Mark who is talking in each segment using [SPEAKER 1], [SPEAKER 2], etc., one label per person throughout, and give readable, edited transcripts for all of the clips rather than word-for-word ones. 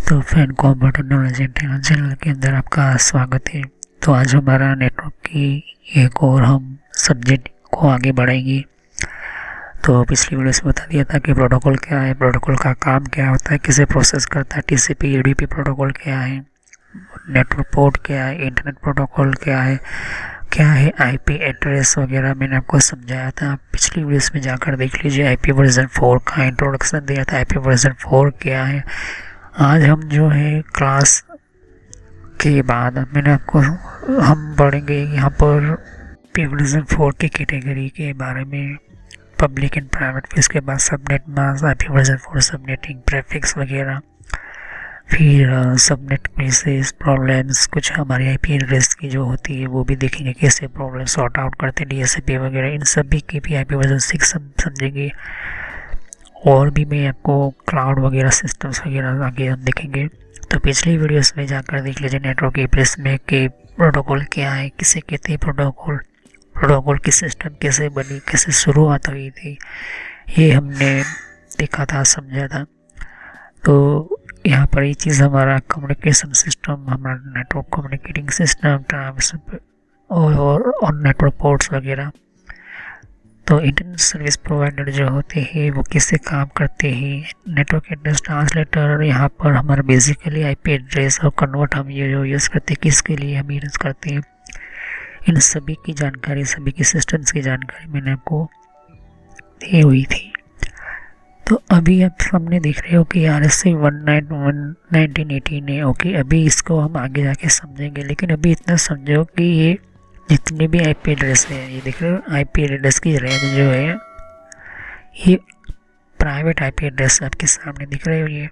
[SPEAKER 1] तो fan computer knowledge internal channel के अंदर आपका स्वागत है। तो आज हमारा नेटवर्क की एक और हम सब्जेक्ट को आगे बढ़ाएंगे। तो पिछली वीडियो से बता दिया था कि प्रोटोकॉल क्या है, प्रोटोकॉल का काम क्या होता है, किसे प्रोसेस करता है, टीसीपी यूडीपी प्रोटोकॉल क्या है, नेटवर्क पोर्ट क्या है, इंटरनेट प्रोटोकॉल क्या है आईपी एड्रेस वगैरह मैंने आपको समझाया था। पिछली वीडियोस में जाकर देख लीजिए। आईपी वर्जन 4 का इंट्रोडक्शन दिया था, आईपी वर्जन 4 क्या है। आज हम जो है क्लास के बाद मैंने आपको हम पढ़ेंगे यहाँ पर आईपी वर्जन 4 की कैटेगरी के बारे में, पब्लिक एंड प्राइवेट, फिर इसके बाद subnet mask, IP version 4 subnetting, prefix वगैरह, फिर सबनेट मिसेस प्रॉब्लम्स, कुछ हमारी आईपी एड्रेस की जो होती है वो भी देखेंगे, कैसे प्रॉब्लम सॉर्ट आउट करते हैं, डीएससीपी वगैरह, इन सभी की भी आईपी वर्जन 6 समझेंगे। और भी मैं आपको क्लाउड वगैरह सिस्टम्स वगैरह आगे हम देखेंगे। तो पिछली वीडियोस में जाकर देख लीजिए नेटवर्क एड्रेस में कि प्रोटोकॉल क्या है, किसे कहते हैं प्रोटोकॉल, प्रोटोकॉल की सिस्टम कैसे बनी, कैसे शुरुआत हुई थी, ये हमने देखा था, समझा था। तो यहाँ पर ये चीज़ हमारा कम्युनिकेशन सिस्टम, हमारा नेटवर्क कम्युनिकेटिंग सिस्टम, और नेटवर्क पोर्ट्स वगैरह। तो इंटरनेट सर्विस प्रोवाइडर जो होते हैं वो किससे काम करते हैं, नेटवर्क एड्रेस ट्रांसलेटर, यहाँ पर हमारा बेसिकली आईपी एड्रेस और कन्वर्ट हम ये जो यूज़ करते हैं किसके लिए हम यूज़ करते हैं, इन सभी की जानकारी, सभी की सिस्टम्स की जानकारी मैंने आपको दी हुई थी। तो अभी आप सामने देख रहे हो कि RSA 1918 है। ओके, अभी इसको हम आगे जाके समझेंगे, लेकिन अभी इतना समझो कि ये जितने भी आईपी एड्रेस है, ये देख रहे हो आईपी एड्रेस की रेंज जो है, ये प्राइवेट आईपी एड्रेस आपके सामने दिख रहे हो, ये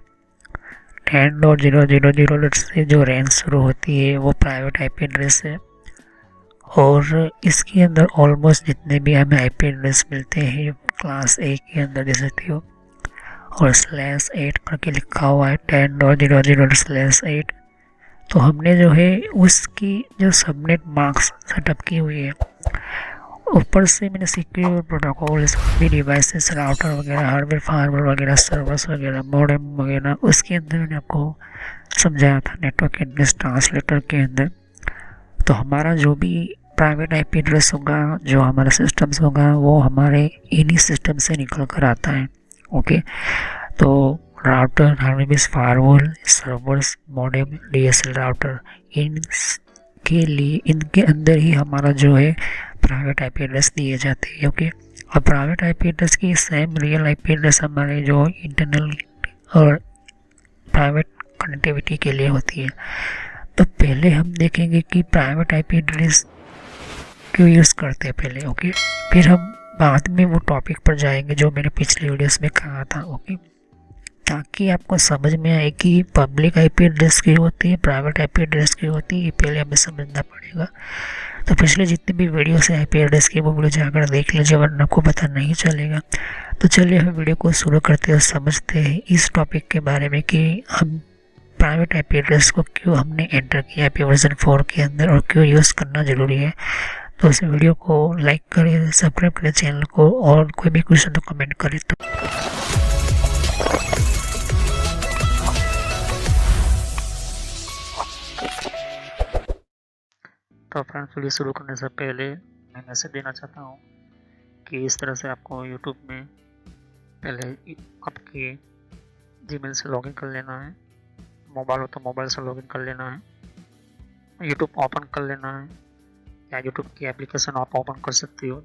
[SPEAKER 1] 10.0.0.0 से जो रेंज शुरू होती है वो प्राइवेट आईपी एड्रेस है। और इसके अंदर ऑलमोस्ट जितने भी हमें आईपी एड्रेस मिलते हैं क्लास ए के अंदर देख सकते हो, और /8 करके लिखा हुआ है 10.0.0/8। तो हमने जो है उसकी जो सबनेट मार्क्स सेटअप की हुई है, ऊपर से मैंने सिक्योर प्रोटोकॉल भी, डिवाइसेस, राउटर वगैरह, हार्डवेयर फार्मवेयर वगैरह, सर्वर्स वगैरह, मॉडेम वगैरह, उसके अंदर मैंने आपको समझाया था नेटवर्क एड्रेस ट्रांसलेटर के अंदर। तो हमारा जो भी प्राइवेट आईपी एड्रेस होगा, जो हमारा सिस्टम्स होगा, वो हमारे इन्हीं सिस्टम से निकल कर आता है। ओके, तो router, hardware firewall, servers, modem, DSL router, इनके लिए इनके अंदर ही हमारा जो है प्राइवेट आईपी एड्रेस दिए जाते हैं। ओके, और प्राइवेट आईपी एड्रेस की सेम रियल आईपी एड्रेस हमारे जो इंटरनल और प्राइवेट कनेक्टिविटी के लिए होती है। तो पहले हम देखेंगे कि प्राइवेट आईपी एड्रेस क्यों यूज़ करते हैं पहले। ओके, फिर हम बाद में वो टॉपिक पर जाएंगे जो मैंने पिछले वीडियोस में कहा था। ओके, ताकि आपको समझ में आए कि पब्लिक आईपी एड्रेस की होती है, प्राइवेट आईपी एड्रेस की होती है, ये पहले हमें समझना पड़ेगा। तो पिछले जितने भी वीडियोस है आईपी एड्रेस की वो वीडियो जाकर देख लीजिए, वरना आपको पता नहीं चलेगा। तो चलिए हम वीडियो को शुरू करते हैं और समझते हैं इस टॉपिक के बारे में कि हम प्राइवेट आईपी एड्रेस को क्यों हमने एंटर किया आईपी वर्जन 4 के अंदर और क्यों यूज़ करना ज़रूरी है। तो इस वीडियो को लाइक करें, सब्सक्राइब करें चैनल को, और कोई भी क्वेश्चन तो कमेंट करें। तो फ्रेंड्स, वीडियो शुरू करने से पहले मैं मैसेज देना चाहता हूँ कि इस तरह से आपको यूट्यूब में पहले आपके जीमेल से लॉगिन कर लेना है, मोबाइल हो तो मोबाइल से लॉगिन कर लेना है, यूट्यूब ओपन कर लेना है, या यूट्यूब की एप्लीकेशन आप ओपन कर सकते हो।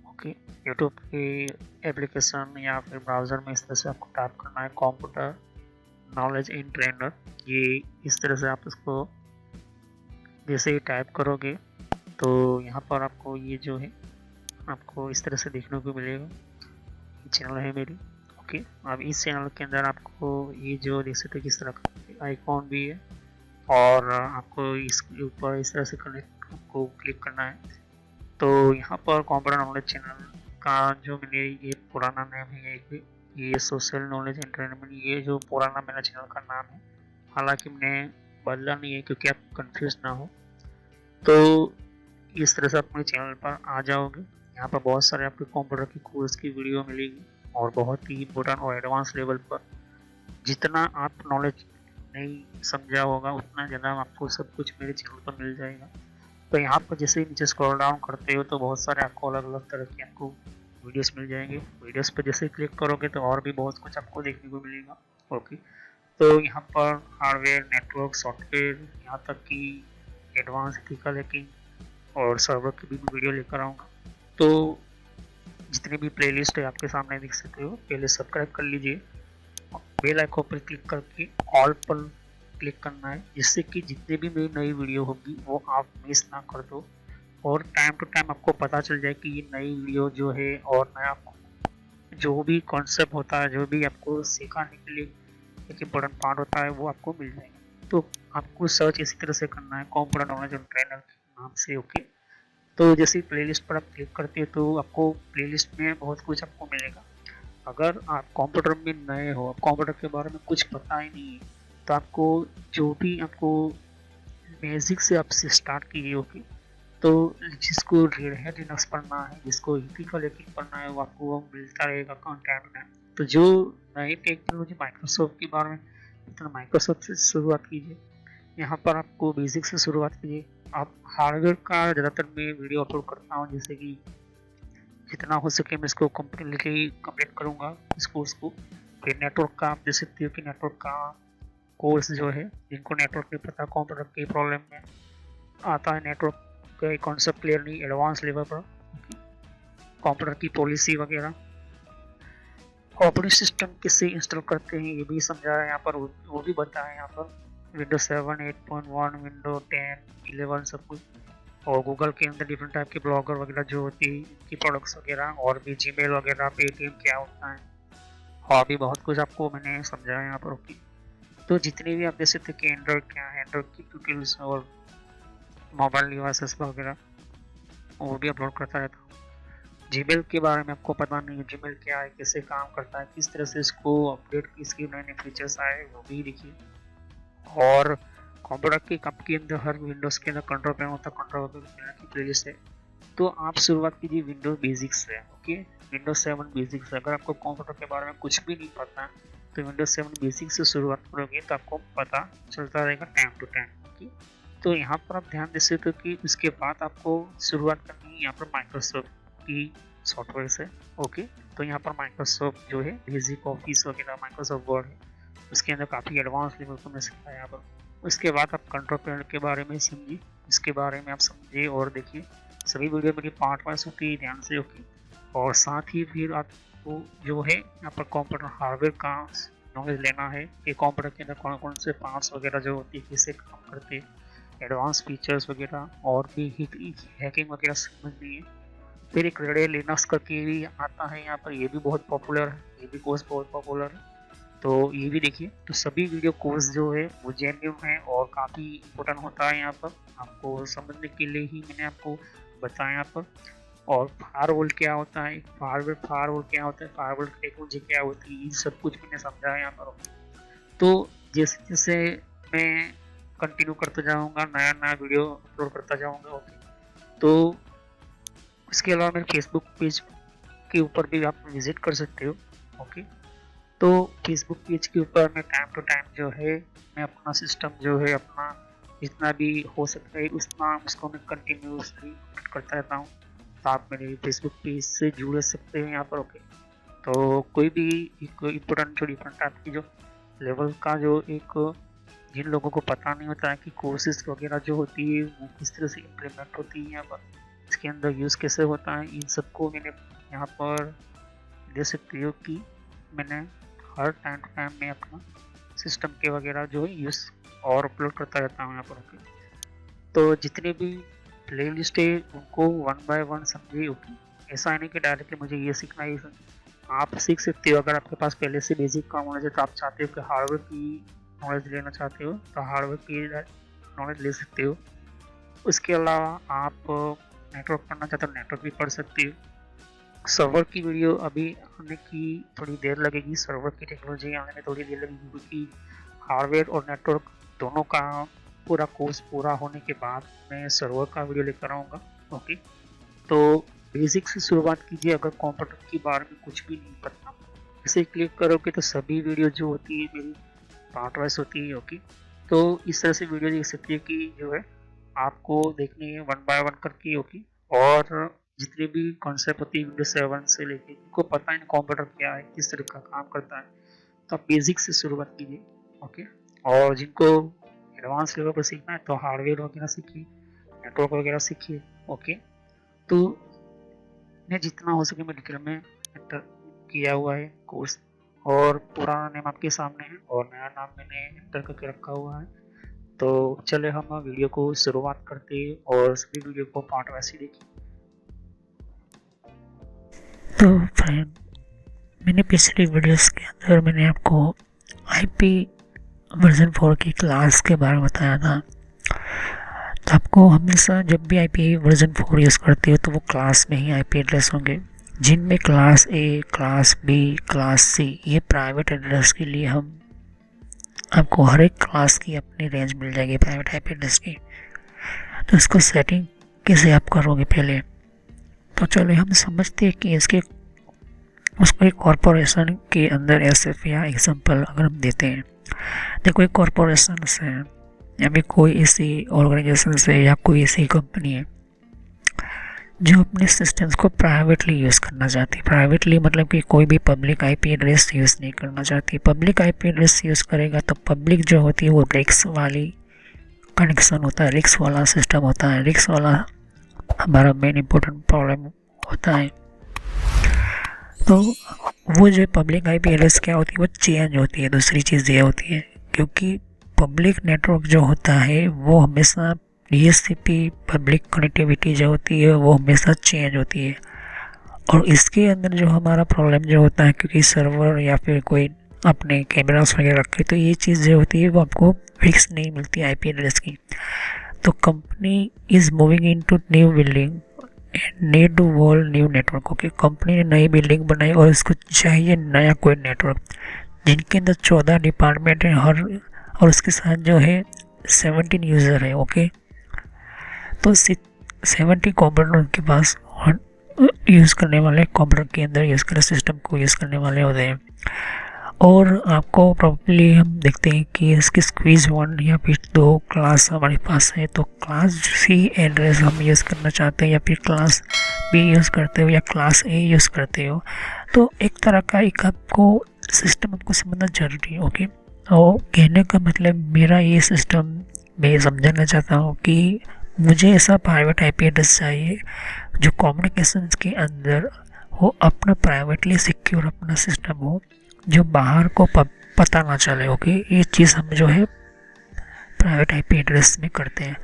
[SPEAKER 1] ओके, यूट्यूब की एप्लीकेशन या फिर ब्राउज़र में इस तरह से आपको टाइप करना है कंप्यूटर नॉलेज इन ट्रेनर। ये इस तरह से आप इसको जैसे ही टाइप करोगे तो यहाँ पर आपको ये जो है आपको इस तरह से देखने को मिलेगा। ये चैनल है मेरी। ओके, अब इस चैनल के अंदर आपको ये जो देख सकते किस तरह का आइकॉन भी है, और आपको इसके ऊपर इस तरह से कनेक्ट आपको क्लिक करना है। तो यहाँ पर कंप्यूटर नॉलेज चैनल का जो मैंने ये पुराना नाम है, ये सोशल नॉलेज एंटरटेनमेंट, ये जो पुराना मेरा चैनल का नाम है, हालांकि मैंने बदला नहीं है क्योंकि आप कंफ्यूज ना हो। तो इस तरह से आप अपने चैनल पर आ जाओगे। यहाँ पर बहुत सारे आपके कंप्यूटर की कोर्स की वीडियो मिलेगी, और बहुत ही इम्पोर्टेंट और एडवांस लेवल पर जितना आप नॉलेज नहीं समझा होगा उतना ज़्यादा आपको सब कुछ मेरे चैनल पर मिल जाएगा। तो यहाँ पर जैसे ही नीचे स्क्रॉल डाउन करते हो तो बहुत सारे आपको अलग अलग तरह के आपको वीडियोस मिल जाएंगे। वीडियोस पर जैसे क्लिक करोगे तो और भी बहुत कुछ आपको देखने को मिलेगा। ओके, तो यहाँ पर हार्डवेयर, नेटवर्क, सॉफ्टवेयर, यहाँ तक कि एडवांस एथिकल हैकिंग और सर्वर की भी वीडियो लेकर आऊँगा। तो जितने भी प्लेलिस्ट है आपके सामने दिख सकते हो, पहले सब्सक्राइब कर लीजिए। बेल आइकन पर क्लिक करके ऑल पर क्लिक करना है, जिससे कि जितने भी मेरी नई वीडियो होगी वो आप मिस ना कर दो और टाइम टू टाइम आपको पता चल जाए कि ये नई वीडियो जो है और नया जो भी कॉन्सेप्ट होता है, जो भी आपको सिखाने के लिए एक इम्पोर्टेंट पार्ट होता है वो आपको मिल जाएगा। तो आपको सर्च इसी तरह से करना है, कंप्यूटर नॉलेज ऑन ट्रेनर के नाम से। ओके, तो जैसे प्लेलिस्ट पर आप क्लिक करते हो तो आपको प्लेलिस्ट में बहुत कुछ आपको मिलेगा। अगर आप कंप्यूटर में नए हो, आप कंप्यूटर के बारे में कुछ पता ही नहीं है, तो आपको जो भी आपको बेसिक से आपसे स्टार्ट कीजिए। ओके, तो जिसको रेड हैट लिनक्स पढ़ना है, जिसको एथिकल हैकिंग पढ़ना है, वो आपको वो मिलता रहेगा कंटेंट में। तो जो नई टेक्नोलॉजी माइक्रोसॉफ्ट के बारे में, इतना माइक्रोसॉफ्ट से शुरुआत कीजिए। यहाँ पर आपको बेसिक से शुरुआत कीजिए। आप हार्डवेयर का ज़्यादातर मैं वीडियो अपलोड करता हूँ, जैसे कि जितना हो सके मैं इसको कंप्लीट करूँगा इस कोर्स को। फिर नेटवर्क का आप देख सकते हो कि नेटवर्क का कोर्स जो है, जिनको नेटवर्क नहीं पता, कंप्यूटर की प्रॉब्लम में आता है, नेटवर्क का कॉन्सेप्ट क्लियर नहीं, एडवांस लेवल पर कंप्यूटर की पॉलिसी वगैरह, ऑपरेटिंग सिस्टम किससे इंस्टॉल करते हैं ये भी समझा है यहाँ पर, वो भी बताया यहाँ पर। विंडोज 7, 8.1, विंडो 10, 11 सब कुछ, और गूगल के अंदर डिफरेंट टाइप के ब्लॉगर वगैरह जो होती है इनकी प्रोडक्ट्स वगैरह, और भी जीमेल वगैरह, पेटीएम क्या होता है, और भी बहुत कुछ आपको मैंने समझाया यहाँ पर। ओके, तो जितने भी आप देख सकते कि एंड्रॉइड क्या है, एंड्रॉइड की ट्यूटोरियल्स और मोबाइल डिवाइसेस वगैरह वो भी अपलोड करता रहता हूँ। जीमेल के बारे में आपको पता नहीं है, जीमेल क्या है, कैसे काम करता है, किस तरह से इसको अपडेट, इसके नए नए फीचर्स आए वो भी देखिए। और कंप्यूटर के कप के अंदर हर विंडोज़ के अंदर कंट्रोल पैनल होता है, कंट्रोल पैनल की प्लेलिस्ट है। तो आप शुरुआत कीजिए विंडोज बेसिक्स से। Okay, Windows 7 basics. अगर आपको कंप्यूटर के बारे में कुछ भी नहीं पता तो विंडोज 7 बेसिक्स से शुरुआत करोगे तो आपको पता चलता रहेगा टाइम टू टाइम। ओके, तो यहाँ पर आप ध्यान दे सकते हो कि उसके बाद आपको शुरुआत करनी है यहाँ पर माइक्रोसॉफ्ट की सॉफ्टवेयर से। ओके, तो यहाँ पर माइक्रोसॉफ्ट जो है बेसिक ऑफिस वगैरह, माइक्रोसॉफ्ट वर्ड है, उसके अंदर काफ़ी एडवांस लेवल को मैं सिखाया यहाँ पर। उसके बाद आप कंट्रोल पैनल के बारे में समझिए, इसके बारे में आप समझिए और देखिए। सभी वीडियो मेरी पार्ट वाइज होती है, ध्यान से। ओके, और साथ ही फिर आपको जो है यहाँ पर कंप्यूटर हार्डवेयर का नॉलेज लेना है कि कंप्यूटर के अंदर कौन कौन से पार्ट्स वगैरह जो होती है, कैसे काम करते हैं, एडवांस फीचर्स वगैरह, और भी हैकिंग वगैरह समझनी है। फिर एक रेड हैट लिनक्स करके भी आता है यहाँ पर, ये भी बहुत पॉपुलर है, ये भी कोर्स बहुत पॉपुलर है, तो ये भी देखिए। तो सभी वीडियो कोर्स जो है वो जेन्युइन है और काफ़ी इम्पोर्टेंट होता है यहाँ पर, आपको समझने के लिए ही मैंने आपको बताया यहाँ पर। और फायरवॉल क्या होता है, फायरवॉल क्या होता है, फायरवॉल टेक्नोलॉजी क्या होती है, ये सब कुछ मैंने समझाया यहाँ पर। तो जैसे जैसे मैं कंटिन्यू करता जाऊँगा, नया नया वीडियो अपलोड करता जाऊँगा। ओके, तो इसके अलावा मेरे फेसबुक पेज के ऊपर भी आप विजिट कर सकते हो। ओके, तो फेसबुक पेज के ऊपर मैं टाइम टू टाइम जो है मैं अपना सिस्टम जो है अपना जितना भी हो सकता है उतना उसको मैं कंटिन्यूसली करता रहता हूँ। तो आप मेरे फेसबुक पेज से जुड़ सकते हैं यहाँ पर। ओके, तो कोई भी एक इम्पोर्टेंट जो डिफरेंट टाइप की जो लेवल का जो एक, जिन लोगों को पता नहीं होता है कि कोर्सेज वगैरह जो होती है वो किस तरह से इम्प्लीमेंट होती है यहाँ पर, इसके अंदर यूज़ कैसे होता है, इन सबको मैंने यहाँ पर दे सकती हो कि मैंने हर टाइम टू टाइम में अपना सिस्टम के वगैरह जो है यूज़ और अपलोड करता रहता हूँ यहाँ पर। ओके, तो जितने भी प्ले लिस्ट है उनको 1 बाय 1 समझिए। ओके, ऐसा नहीं कि डायरेक्टली मुझे ये सीखना है, आप सीख सकते हो। अगर आपके पास पहले से बेसिक का नॉलेज है तो आप चाहते हो कि हार्डवेयर की नॉलेज लेना चाहते हो तो हार्डवेयर की नॉलेज ले सकते हो। उसके अलावा आप नेटवर्क पढ़ना चाहते हो, नेटवर्क भी पढ़ सकते हो। सर्वर की वीडियो अभी आने की थोड़ी देर लगेगी, सर्वर की टेक्नोलॉजी आने में थोड़ी देर लगेगी, क्योंकि हार्डवेयर और नेटवर्क दोनों का पूरा कोर्स पूरा होने के बाद मैं सर्वर का वीडियो लेकर आऊँगा। ओके, तो बेसिक से शुरुआत कीजिए। अगर कंप्यूटर के बारे में कुछ भी नहीं पता, इसे क्लिक करोगे तो सभी वीडियो जो होती है मेरी पार्ट वाइज होती है। ओके, तो इस तरह से वीडियो देख सकती है कि जो है आपको देखनी है 1 बाय 1 करके। ओके, और जितनी भी कॉन्सेप्ट होती है विंडोज 7 से लेके, इनको पता है कंप्यूटर क्या है, किस तरह का काम करता है, तो आप बेसिक से शुरुआत कीजिए। ओके, और जिनको एडवांस लेवल पर सीखना है तो हार्डवेयर वगैरह सीखिए, नेटवर्क वगैरह सीखिए। ओके, तो मैं जितना हो सके मैं डिटेल में एंटर किया हुआ है कोर्स, और पुराना नेम आपके सामने है और नया नाम मैंने एंटर करके रखा हुआ है। तो चले हम वीडियो को शुरुआत करते हैं और सभी वीडियो को पार्ट वाइज देखिए। तो फ्रेंड, मैंने पिछली वीडियोस के अंदर मैंने आपको आईपी वर्जन 4 की क्लास के बारे में बताया था। तो आपको हमेशा जब भी आईपी वर्जन 4 यूज़ करते हो तो वो क्लास में ही आईपी एड्रेस होंगे, जिनमें class A, class B, class C ये प्राइवेट एड्रेस के लिए हम आपको हर एक क्लास की अपनी रेंज मिल जाएगी प्राइवेट आईपी एड्रेस की। तो इसको सेटिंग कैसे आप करोगे पहले, तो चलो हम समझते हैं कि इसके उसको एक कॉरपोरेशन के अंदर एसएफ या एग्जांपल अगर हम देते हैं, देखो एक कॉरपोरेशन से या फिर कोई ऐसी ऑर्गेनाइजेशन से या कोई ऐसी कंपनी है जो अपने सिस्टम्स को प्राइवेटली यूज़ करना चाहती है। प्राइवेटली मतलब कि कोई भी पब्लिक आईपी एड्रेस यूज़ नहीं करना चाहती। पब्लिक आईपी एड्रेस यूज़ करेगा तो पब्लिक जो होती है वो रिक्स वाली कनेक्शन होता है, रिक्स वाला सिस्टम होता है। रिक्स वाला हमारा मेन इम्पोर्टेंट प्रॉब्लम होता है। तो वो जो पब्लिक आईपी एड्रेस क्या होती है, वो चेंज होती है। दूसरी चीज़ ये होती है क्योंकि पब्लिक नेटवर्क जो होता है वो हमेशा डीएचसीपी पब्लिक कनेक्टिविटी जो होती है वो हमेशा चेंज होती है। और इसके अंदर जो हमारा प्रॉब्लम जो होता है, क्योंकि सर्वर या फिर कोई अपने कैमरास वगैरह रखे, तो ये चीज़ जो होती है वो आपको फिक्स नहीं मिलती आईपी एड्रेस की। तो company is moving into new building and need to wall new network. Okay, company ने नई बिल्डिंग बनाई और इसको चाहिए नया कोई नेटवर्क जिनके अंदर 14 डिपार्टमेंट है हर, और उसके साथ जो है 17 यूज़र है। ओके, तो 70 कंप्यूटर उनके पास यूज़ करने वाले कंप्यूटर के अंदर यूज़ करने सिस्टम को यूज़ करने वाले होते हैं। और आपको प्रॉब्ली हम देखते हैं कि इसकी स्क्वीज 1 या फिर 2 क्लास हमारे पास है, तो क्लास सी एड्रेस हम यूज़ करना चाहते हैं या फिर क्लास बी यूज़ करते हो या क्लास ए यूज़ करते हो, तो एक तरह का एक आपको सिस्टम आपको समझना जरूरी है। ओके, और कहने का मतलब मेरा ये सिस्टम मैं समझाना चाहता हूँ कि मुझे ऐसा प्राइवेट आईपी एड्रेस चाहिए जो कम्युनिकेशंस के अंदर हो, अपना प्राइवेटली सिक्योर अपना सिस्टम हो, जो बाहर को पता ना चले। ओके, ये चीज़ हम जो है प्राइवेट आईपी एड्रेस में करते हैं।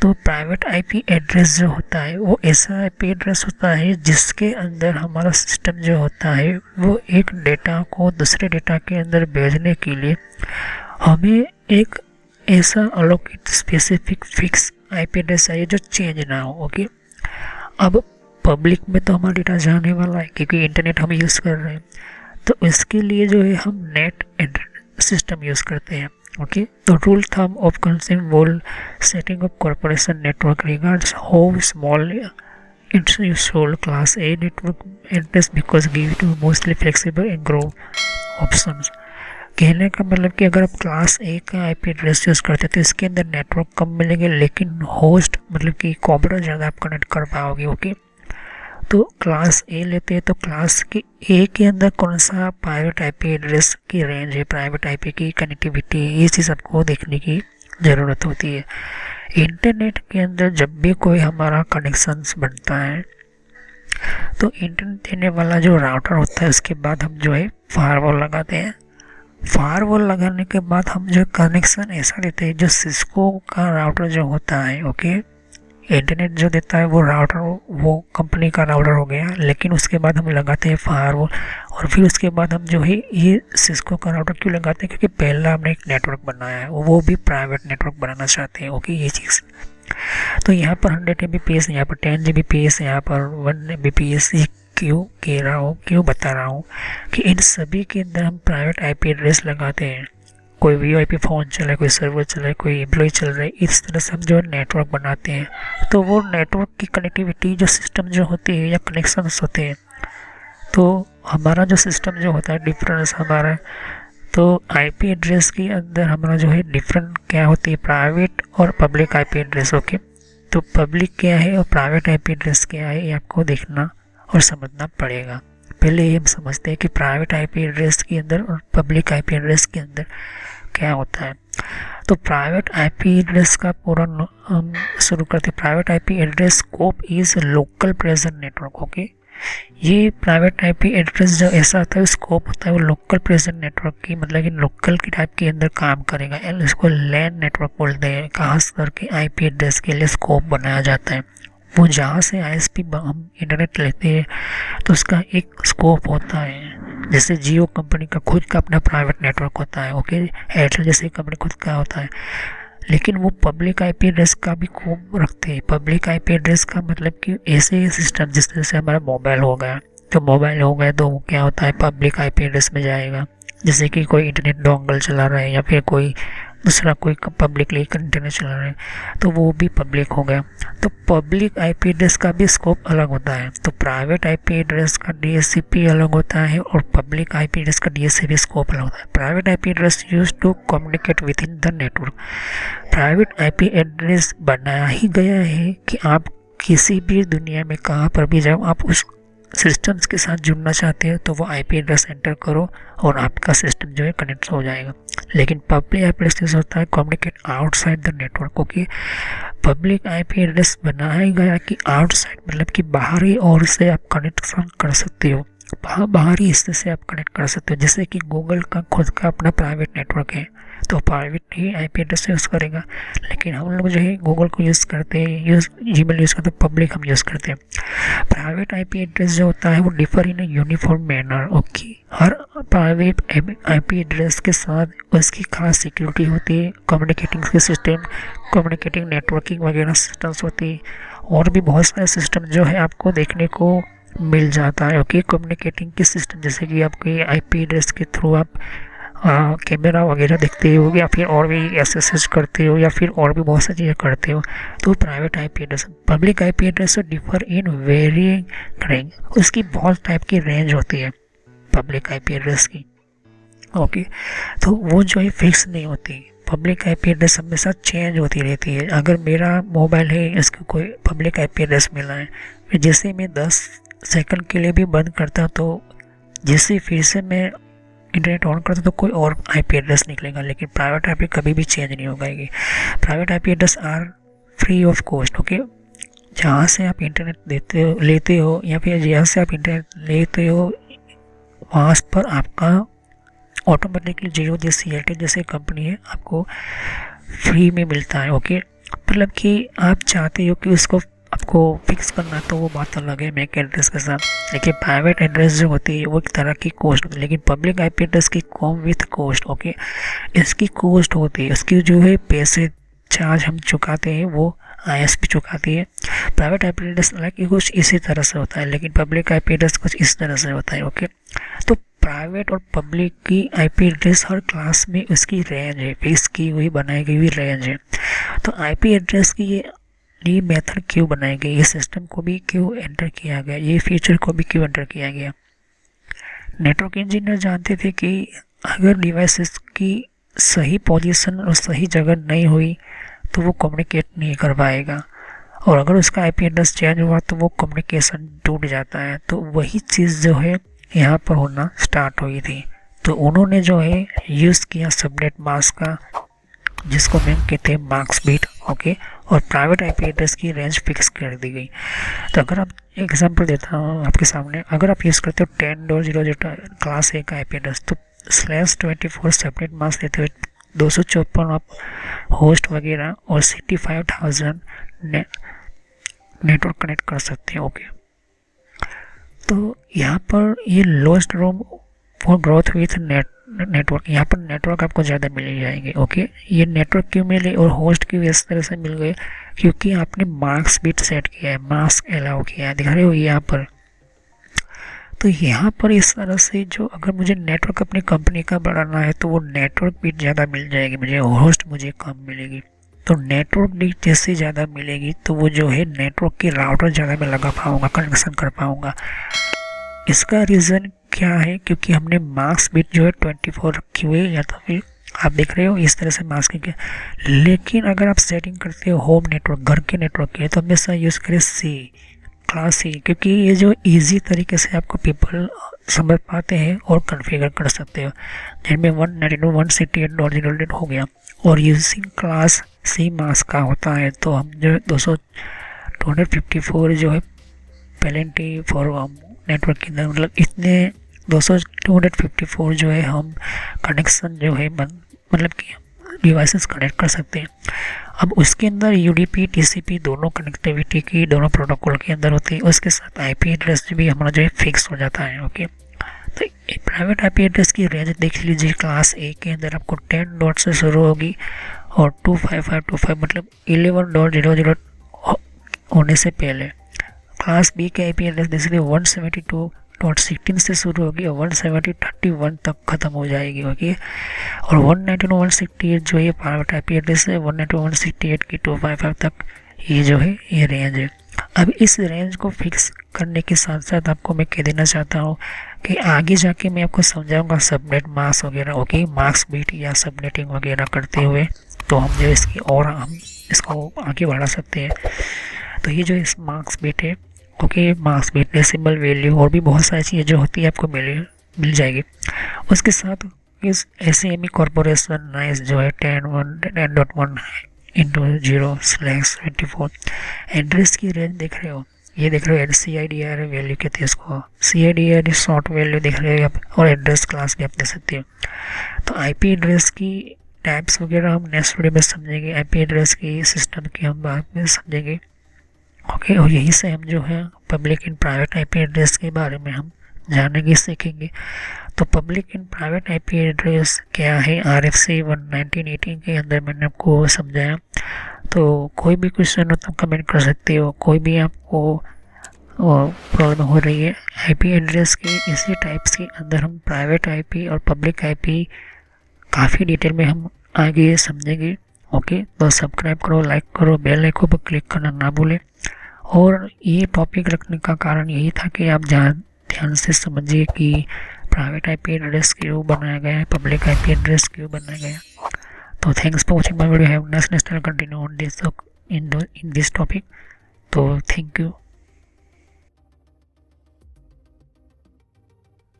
[SPEAKER 1] तो प्राइवेट आईपी एड्रेस जो होता है वो ऐसा आईपी एड्रेस होता है जिसके अंदर हमारा सिस्टम जो होता है वो एक डेटा को दूसरे डेटा के अंदर भेजने के लिए हमें एक ऐसा allocate specific fix IP address चाहिए जो चेंज ना हो। ओके, अब पब्लिक में तो हमारा डेटा जाने वाला है क्योंकि इंटरनेट हम यूज़ कर रहे हैं, तो इसके लिए जो है हम नेट सिस्टम यूज़ करते हैं। ओके, तो rule thumb of consent wall setting of corporation network regards how small it's useful class A network address because give to mostly flexible and grow options. कहने का मतलब कि अगर आप क्लास ए का आईपी एड्रेस यूज़ करते हैं तो इसके अंदर नेटवर्क कम मिलेंगे लेकिन होस्ट मतलब कि कंप्यूटर ज़्यादा आप कनेक्ट कर पाओगे। ओके, तो क्लास ए लेते हैं तो क्लास के ए के अंदर कौन सा प्राइवेट आईपी एड्रेस की रेंज है, प्राइवेट आईपी की कनेक्टिविटी, ये चीज़ आपको देखने की ज़रूरत होती है। इंटरनेट के अंदर जब भी कोई हमारा कनेक्शंस बनता है तो इंटरनेट देने वाला जो राउटर होता है उसके बाद हम जो है फायरवॉल लगाते हैं। फायरवॉल लगाने के बाद हम जो कनेक्शन ऐसा लेते हैं जो सिस्को का राउटर जो होता है। ओके, इंटरनेट जो देता है वो राउटर वो कंपनी का राउटर हो गया, लेकिन उसके बाद हम लगाते हैं फायरवॉल, और फिर उसके बाद हम जो है ये सिस्को का राउटर क्यों लगाते हैं, क्योंकि पहला हमने एक नेटवर्क बनाया है, वो भी प्राइवेट नेटवर्क बनाना चाहते हैं। ओके, ये चीज़ तो यहाँ पर 100 Mbps, यहाँ पर 10 Gbps, यहाँ पर 1 Mbps। क्यों कह रहा हूँ, क्यों बता रहा हूँ कि इन सभी के अंदर हम प्राइवेट आईपी एड्रेस लगाते हैं। कोई वीओआईपी फ़ोन चल रहा है, कोई सर्वर चल रहा है, कोई एम्प्लॉय चल रहा है, इस तरह से हम जो नेटवर्क बनाते हैं। तो वो नेटवर्क की कनेक्टिविटी जो सिस्टम जो होती है या कनेक्शंस होते हैं तो हमारा जो सिस्टम जो होता है डिफरेंस हमारा, तो आईपी एड्रेस के अंदर हमारा जो है डिफरेंट क्या होती है, प्राइवेट और पब्लिक आईपी एड्रेस। ओके, तो पब्लिक क्या है और प्राइवेट आईपी एड्रेस क्या है, ये आपको देखना और समझना पड़ेगा। पहले ये हम समझते हैं कि प्राइवेट आईपी एड्रेस के अंदर और पब्लिक आईपी एड्रेस के अंदर क्या होता है। तो प्राइवेट आईपी एड्रेस का पूरा हम शुरू करते हैं। Private IP address scope is local present network. Okay, ये प्राइवेट आईपी एड्रेस जो ऐसा होता है स्कोप होता है वो लोकल प्रेजेंट नेटवर्क की, मतलब कि लोकल की टाइप के अंदर काम करेगा। एंड इसको लैन नेटवर्क बोलते हैं। खास करके आईपी एड्रेस के लिए स्कोप बनाया जाता है। वो जहाँ से आईएसपी हम इंटरनेट लेते हैं तो उसका एक स्कोप होता है। जैसे जियो कंपनी का खुद का अपना प्राइवेट नेटवर्क होता है। ओके, एयरटेल जैसे कंपनी खुद का होता है, लेकिन वो पब्लिक आईपी एड्रेस का भी खूब रखते हैं। पब्लिक आईपी एड्रेस का मतलब कि ऐसे सिस्टम जिस तरह से हमारा मोबाइल हो गया, तो मोबाइल हो गया तो वो क्या होता है पब्लिक आईपी एड्रेस में जाएगा। जैसे कि कोई इंटरनेट डोंगल चला रहा है या फिर कोई दूसरा कोई पब्लिकली इंटरनेट चला रहा है तो वो भी पब्लिक हो गया। तो पब्लिक आईपी एड्रेस का भी स्कोप अलग होता है। तो प्राइवेट आईपी एड्रेस का डीएचसीपी अलग होता है और पब्लिक आईपी एड्रेस का डीएचसीपी स्कोप अलग होता है। Private IP address use to communicate with in the network. Private IP address बनाया ही गया है कि आप किसी भी दुनिया में कहाँ पर भी जाओ, आप उस सिस्टम्स के साथ जुड़ना चाहते हो तो वो आईपी एड्रेस एंटर करो और आपका सिस्टम जो है कनेक्ट हो जाएगा। लेकिन पब्लिक आईपी एड्रेस होता है communicate outside the network. Okay, public IP address बनाया ही गया कि आउटसाइड मतलब कि बाहरी ओर से आप कनेक्शन कर सकते हो, बाहरी हिस्से से आप कनेक्ट कर सकते हो। जैसे कि गूगल का खुद का अपना प्राइवेट नेटवर्क है तो प्राइवेट ही आईपी एड्रेस यूज़ करेगा, लेकिन हम लोग जो है गूगल को यूज़ करते हैं, जीमेल यूज़ करते हैं, पब्लिक हम यूज़ करते हैं। प्राइवेट आईपी एड्रेस जो होता है वो differ in uniform manner. Okay, her private IP address के साथ उसकी खास सिक्योरिटी होती है, कम्युनिकेटिंग के सिस्टम, कम्युनिकेटिंग नेटवर्किंग वगैरह सिस्टम्स होती है और भी बहुत सारे सिस्टम जो है आपको देखने को मिल जाता है। ओके, कम्युनिकेटिंग के सिस्टम जैसे कि आपके आईपी एड्रेस के थ्रू आप कैमरा वगैरह देखते हो या फिर और भी एसएसएच करते हो या फिर और भी बहुत सारी चीज़ें करते हो, तो private IP address. Public IP address से डिफर इन वेरिंग रेंज, उसकी बहुत टाइप की रेंज होती है पब्लिक आईपी एड्रेस की। ओके, तो वो जो है फिक्स नहीं होती। पब्लिक आईपी एड्रेस हमेशा चेंज होती रहती है। अगर मेरा मोबाइल है इसको कोई पब्लिक आईपी एड्रेस मिला है, फिर जैसे मैं 10 सेकंड के लिए भी बंद करता हूँ तो जैसे फिर से मैं इंटरनेट ऑन करता तो कोई और आईपी एड्रेस निकलेगा, लेकिन प्राइवेट आईपी कभी भी चेंज नहीं होगा। Private IP address are free of cost. Okay, जहाँ से आप इंटरनेट लेते हो या फिर जहाँ से आप इंटरनेट लेते हो वहाँ पर आपका ऑटोमेटिकली जियो जैसी एयरटेल जैसी कंपनी है आपको फ्री में मिलता है। ओके, मतलब कि आप चाहते हो कि उसको आपको फिक्स करना तो वो बात अलग है मैक एड्रेस के साथ, लेकिन प्राइवेट एड्रेस जो होती है वो एक तरह की कॉस्ट होती है, लेकिन पब्लिक आईपी एड्रेस की कम विथ कॉस्ट। ओके, इसकी कॉस्ट होती है, इसकी जो है पैसे चार्ज हम चुकाते हैं वो आईएसपी चुकाती है। प्राइवेट आईपी एड्रेस हालांकि कुछ इसी तरह से होता है, लेकिन पब्लिक आईपी एड्रेस कुछ इस तरह से होता है। ओके, तो प्राइवेट और पब्लिक की आईपी एड्रेस हर क्लास में उसकी रेंज है, फिक्स की हुई बनाई गई हुई रेंज है। तो आईपी एड्रेस की ये मेथड क्यों बनाई गई, ये सिस्टम को भी क्यों एंटर किया गया, ये फीचर को भी क्यों एंटर किया गया। नेटवर्क इंजीनियर जानते थे कि अगर डिवाइसेस की सही पोजीशन और सही जगह नहीं हुई तो वो कम्युनिकेट नहीं कर पाएगा, और अगर उसका आईपी एड्रेस चेंज हुआ तो वो कम्युनिकेशन टूट जाता है। तो वही चीज़ जो है यहाँ पर होना स्टार्ट हुई थी। तो उन्होंने जो है यूज़ किया सबनेट मास्क का, जिसको मैं कहते हैं मार्क्स बीट। ओके, और प्राइवेट आईपी एड्रेस की रेंज फिक्स कर दी गई। तो अगर आप एग्जांपल देता हूँ आपके सामने, अगर आप यूज़ करते हो 10.0.0 क्लास ए का आईपी एड्रेस तो /24 सेपरेट मास्क देते हुए 254 आप होस्ट वगैरह और 65,000 नेटवर्क कनेक्ट कर सकते हैं। ओके, तो यहाँ पर ये lowest room for growth with network, यहाँ पर नेटवर्क आपको ज़्यादा मिल जाएंगे। ओके, ये नेटवर्क क्यों मिले और होस्ट क्यों इस तरह से मिल गए, क्योंकि आपने मार्क्स बिट सेट किया है, मास्क अलाउ किया है, दिखा रहे हो यहाँ पर। तो यहाँ पर इस तरह से जो अगर मुझे नेटवर्क अपनी कंपनी का बढ़ाना है तो वो नेटवर्क बिट ज़्यादा मिल जाएगी मुझे, होस्ट मुझे कम मिलेगी। तो नेटवर्क बिट जैसे ज़्यादा मिलेगी तो वो जो है नेटवर्क की राउटर ज़्यादा मैं लगा पाऊँगा, कनेक्शन कर पाऊँगा। इसका रीज़न क्या है, क्योंकि हमने मार्क्स बिट जो है 24 रखी हुई है, या तो फिर आप देख रहे हो इस तरह से मास्क के। लेकिन अगर आप सेटिंग करते हो होम नेटवर्क, घर के नेटवर्क के, तो हमेशा यूज़ करें सी, क्लास सी, क्योंकि ये जो इजी तरीके से आपको पीपल समझ पाते हैं और कॉन्फ़िगर कर सकते हो। जिनमें 192.168.0.0 हो गया और यूजिंग क्लास सी मास्क का होता है, तो हम जो 254 जो है पेलेंटी फॉर नेटवर्क के अंदर, मतलब इतने 254 जो है हम कनेक्शन जो है मतलब कि डिवाइसेस कनेक्ट कर सकते हैं। अब उसके अंदर यूडीपी टीसीपी दोनों कनेक्टिविटी की दोनों प्रोटोकॉल के अंदर होती है, उसके साथ आईपी एड्रेस भी हमारा जो है फिक्स हो जाता है। ओके, तो प्राइवेट आईपी एड्रेस की रेंज देख लीजिए। क्लास ए के अंदर आपको 10 डॉट से शुरू होगी और 25525 मतलब 11.00 होने से पहले। क्लास बी के आईपी एड्रेस देख लीजिए 172.16 से शुरू होगी और 170.31 तक ख़त्म हो जाएगी। ओके, और 192.168 जो ये प्राइवेट आईपी एड्रेस है, 192.168 की 255 तक ये जो है ये रेंज है। अब इस रेंज को फिक्स करने के साथ साथ आपको मैं कह देना चाहता हूँ कि आगे जाके मैं आपको समझाऊंगा सबनेट मास्क वगैरह। ओके, मास्क बीट या सबनेटिंग वगैरह करते हुए, तो हम जो इसकी और हम इसको आगे बढ़ा सकते हैं। तो ये जो इस मार्क्स बीट है, okay, marks bit decimal value और भी बहुत सारी चीज़ें जो होती है आपको मिल जाएगी। उसके साथ इस SAME कॉरपोरेशन नाइस जो है 10.1 इंटू 0/24 एड्रेस की रेंज देख रहे हो, ये देख रहे हो CIDR वैल्यू कहते हैं इसको। CIDR शॉर्ट वैल्यू देख रहे हो आप, और एड्रेस क्लास भी आप दे सकते हो। तो आईपी एड्रेस की टाइप्स वगैरह हम नेक्स्ट वीडियो में समझेंगे। आईपी एड्रेस की सिस्टम की हम बाद में समझेंगे। ओके, और यहीं से हम जो है public and private IP address के बारे में हम जानेंगे, सीखेंगे। तो public and private IP address क्या है, RFC 1918 के अंदर मैंने आपको समझाया। तो कोई भी क्वेश्चन हो तो कमेंट कर सकते हो, कोई भी आपको प्रॉब्लम हो रही है आईपी एड्रेस की। इसी टाइप्स के अंदर हम प्राइवेट आईपी और पब्लिक आईपी काफ़ी डिटेल में हम आगे समझेंगे। ओके, तो सब्सक्राइब करो, लाइक करो, बेल आइकन पर क्लिक करना ना भूलें। और ये टॉपिक रखने का कारण यही था कि आप ध्यान से समझिए कि प्राइवेट आईपी एड्रेस क्यों बनाया गया है, पब्लिक आईपी एड्रेस क्यों बनाया गया। तो thanks for watching my video. Have next continue on this in this topic. तो थैंक यू।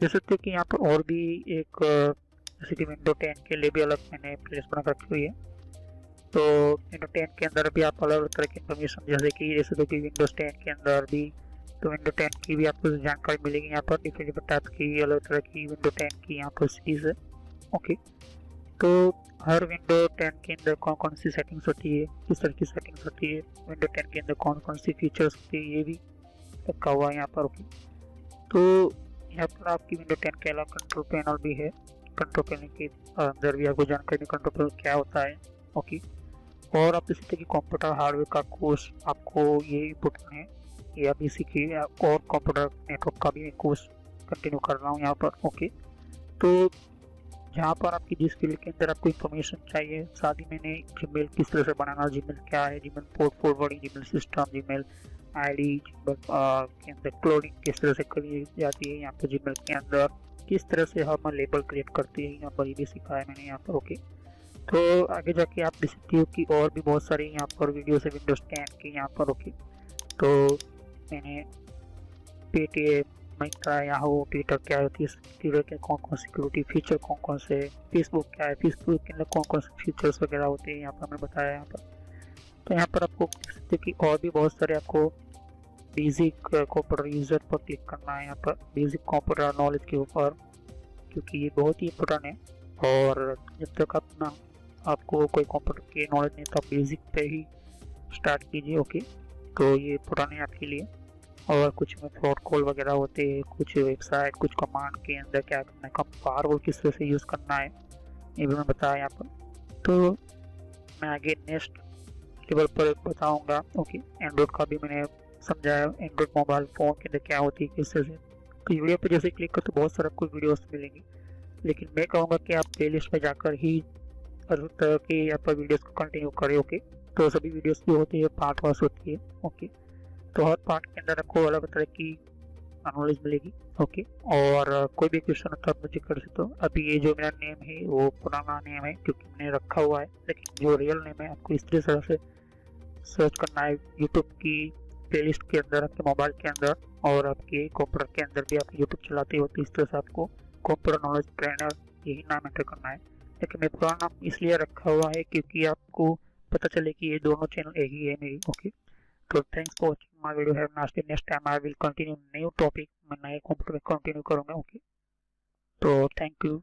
[SPEAKER 1] जैसे कि यहाँ पर और भी एक जैसे कि विंडो 10 के लिए भी अलग मैंने प्लेलिस्ट बना रखी हुई है। तो विंडो 10 के अंदर भी आप अलग अलग तरह की इन्फॉर्मेशन, जैसे कि विंडोज 10 के अंदर भी तो विंडो 10 की भी आपको जानकारी मिलेगी। यहाँ पर डिफरेंट टाइप की अलग तरह की विंडो 10 की यहाँ पर सीरीज है। ओके, तो हर विंडो 10 के अंदर कौन कौन सी सेटिंग्स होती है, किस तरह की सेटिंग्स होती है, विंडो 10 के अंदर कौन कौन सी फीचर्स होती है, ये भी रखा हुआ है यहाँ पर। ओके, तो यहाँ पर आपकी विंडो 10 के अलावा कंट्रोल पैनल भी है। कंट्रोल पैनल के अंदर भी आपको जानकारी कंट्रोल पैनल क्या होता है। ओके, और आप इसी तरह की कंप्यूटर हार्डवेयर का कोर्स आपको ये इम्पोर्टेंट है, ये अभी सीखिए। और कंप्यूटर नेटवर्क का भी कोर्स कंटिन्यू कर रहा हूँ यहाँ पर। ओके, तो जहाँ पर आपकी जिस फील्ड के अंदर आपको इन्फॉर्मेशन चाहिए, साथ ही मैंने जीमेल किस तरह से बनाना, जीमेल क्या है, Gmail port forwarding, Gmail system, Gmail ID, Gmail के अंदर क्लोनिंग किस तरह से करी जाती है, यहाँ पर जीमेल के अंदर किस तरह से हम लेबल क्रिएट करते हैं, यहाँ पर ये भी सिखाया मैंने यहाँ पर। ओके, तो आगे जाके आप देख सकते हो कि और भी बहुत सारे यहाँ पर वीडियोस है विंडोज 10 के यहाँ पर। ओके, तो मैंने पेटीएम, मिंत्रा, याहू, ट्विटर क्या होती है, ट्विटर के कौन कौन सिक्योरिटी फीचर कौन कौन से, फेसबुक क्या है, फेसबुक के अंदर कौन कौन से फीचर्स वगैरह होते हैं यहाँ पर मैंने बताया यहाँ पर। तो यहाँ पर आपको देख सकते कि और भी बहुत सारे आपको बेसिक कंप्यूटर यूज़र पर क्लिक करना है, यहाँ पर बेसिक कंप्यूटर नॉलेज के ऊपर, क्योंकि ये बहुत ही इम्पोर्टेंट है। और जब तक अपना आपको कोई कंप्यूटर की नॉलेज नहीं तो आप बेसिक पे ही स्टार्ट कीजिए। ओके, तो ये इम्पोर्टेंट है आपके लिए। और कुछ में फ्रॉड कॉल वगैरह होते हैं, कुछ वेबसाइट, कुछ कमांड के अंदर क्या करना है, कब फायरवॉल किस तरह से यूज़ करना है, ये भी मैं बताया यहाँ पर। तो मैं आगे नेक्स्ट लेवल पर बताऊँगा। ओके, एंड्रॉयड का भी मैंने समझाया, एंड्रॉयड मोबाइल फ़ोन के अंदर क्या होती है, किस तरह से। तो वीडियो पर जैसे क्लिक कर तो बहुत सारे आपको वीडियोस मिलेंगी, लेकिन मैं कहूँगा कि आप प्लेलिस्ट में जाकर ही हर तरह की यहाँ पर वीडियोस को कंटिन्यू करें। ओके, तो सभी वीडियोस की होती है पार्ट वाइज होती है। ओके, तो हर पार्ट के अंदर आपको अलग तरह की नॉलेज मिलेगी। ओके, और कोई भी क्वेश्चन होता है आप मुझे कर सकते हो। अभी ये जो मेरा नेम है वो पुराना नेम है क्योंकि मैंने रखा हुआ है, लेकिन जो रियल नेम है आपको इस तरह से सर्च करना है यूट्यूब की प्लेलिस्ट के अंदर, आपके मोबाइल के अंदर, और आपके कंप्यूटर के अंदर भी आप यूट्यूब चलाते हो तो इस तरह से आपको कंप्यूटर नॉलेज ट्रेनर यही नाम एंटर करना है। लेकिन मैं पुराना नाम इसलिए रखा हुआ है क्योंकि आपको पता चले कि ये दोनों चैनल एक ही है मेरी। ओके, तो thanks for watching my video. Have nice day. Next time I will continue new topic, मैं नए कंप्यूटर में कंटिन्यू करूंगा। ओके, तो थैंक यू।